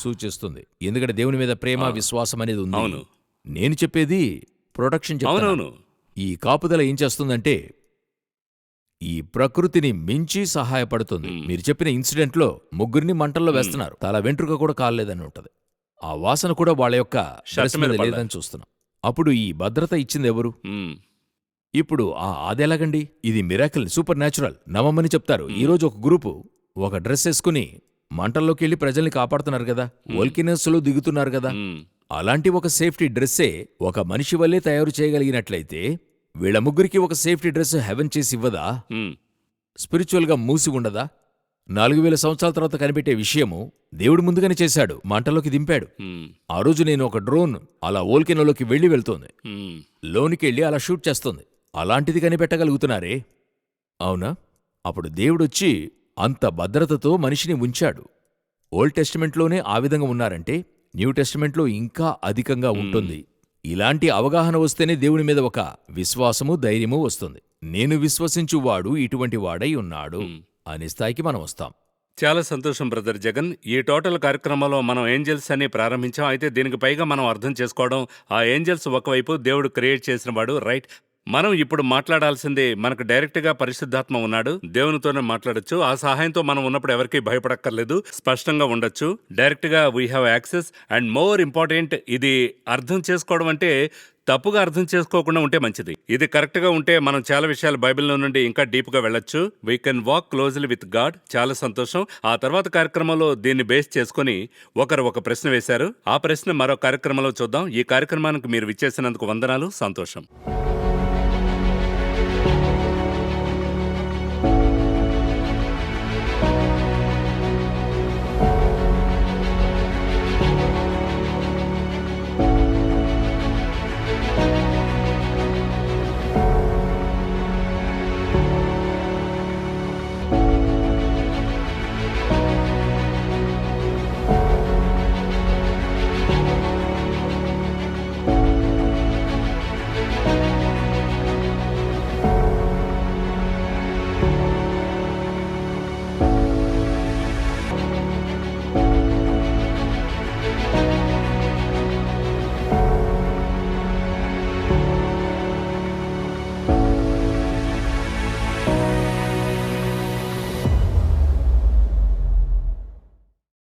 సూచిస్తుంది. ఎందుకంటే దేవుని మీద ప్రేమ, విశ్వాసం అనేది ఉంది. అవును. నేను చెప్పేది ప్రొటెక్షన్. అవునవును. ఈ కాపుదల ఏం చేస్తుందంటే ఈ ప్రకృతిని మించి సహాయపడుతుంది. మీరు చెప్పిన ఇన్సిడెంట్ లో 3 మంటల్లో వేస్తున్నారు, తల వెంట్రుక కూడా కాలేదని ఉంటది. ఆ వాసన కూడా వాళ్ళ యొక్క డ్రెస్ మీద లేదని చూస్తున్నాం. అప్పుడు ఈ భద్రత ఇచ్చింది ఎవరు? ఇప్పుడు అదెలాగండి? ఇది మిరాకిల్, సూపర్ న్యాచురల్, నమ్మమని చెప్తారు. ఈ రోజు ఒక గ్రూపు ఒక డ్రెస్ వేసుకుని మంటల్లోకి వెళ్లి ప్రజల్ని కాపాడుతున్నారు కదా, వోల్కనోస్ లో దిగుతున్నారు కదా. అలాంటి ఒక సేఫ్టీ డ్రెస్సే ఒక మనిషి వల్లే తయారు చేయగలిగినట్లయితే, వీళ్ళ ముగ్గురికి ఒక సేఫ్టీ డ్రెస్ హెవెన్ చేసి ఇవ్వదా? స్పిరిచువల్ గా మూసి ఉండదా? 4000 సంవత్సరాల తర్వాత కనిపెట్టే విషయము దేవుడు ముందుగానే చేశాడు, మంటలోకి దింపాడు. ఆ రోజు నేను ఒక డ్రోన్ అలా వోల్కెనోలోకి వెళ్తోంది, లోనికి అలా షూట్ చేస్తుంది. అలాంటిది కనిపెట్టగలుగుతున్నారే, అవునా? అప్పుడు దేవుడొచ్చి అంత భద్రతతో మనిషిని ఉంచాడు. ఓల్డ్ టెస్టిమెంట్లోనే ఆ విధంగా ఉన్నారంటే న్యూ టెస్టిమెంట్లో ఇంకా అధికంగా ఉంటుంది. ఇలాంటి అవగాహన వస్తేనే దేవుని మీద ఒక విశ్వాసము, ధైర్యము వస్తుంది. నేను విశ్వసించువాడు ఇటువంటి వాడై ఉన్నాడు అనే స్థాయికి మనం వస్తాం. చాలా సంతోషం బ్రదర్ జగన్. ఈ టోటల్ కార్యక్రమంలో మనం ఏంజల్స్ అని ప్రారంభించాం. అయితే దీనికి పైగా మనం అర్థం చేసుకోవడం, ఆ ఏంజల్స్ ఒకవైపు దేవుడు క్రియేట్ చేసిన వాడు, రైట్. మనం ఇప్పుడు మాట్లాడాల్సింది, మనకు డైరెక్ట్గా పరిశుద్ధాత్మ ఉన్నాడు, దేవునితోనే మాట్లాడొచ్చు. ఆ సహాయంతో మనం ఉన్నప్పుడు ఎవరికీ భయపడక్కర్లేదు, స్పష్టంగా ఉండొచ్చు. డైరెక్ట్గా we have access. And more important, ఇది అర్థం చేసుకోవడం అంటే తప్పుగా అర్థం చేసుకోకుండా ఉంటే మంచిది. ఇది కరెక్ట్గా ఉంటే మనం చాలా విషయాలు బైబిల్లో నుండి ఇంకా డీప్గా వెళ్ళొచ్చు. We can walk closely with God. చాలా సంతోషం. ఆ తర్వాత కార్యక్రమంలో దీన్ని బేస్ చేసుకుని ఒకరు ఒక ప్రశ్న వేశారు. ఆ ప్రశ్న మరో కార్యక్రమంలో చూద్దాం. ఈ కార్యక్రమానికి మీరు విచ్చేసినందుకు వందనాలు, సంతోషం.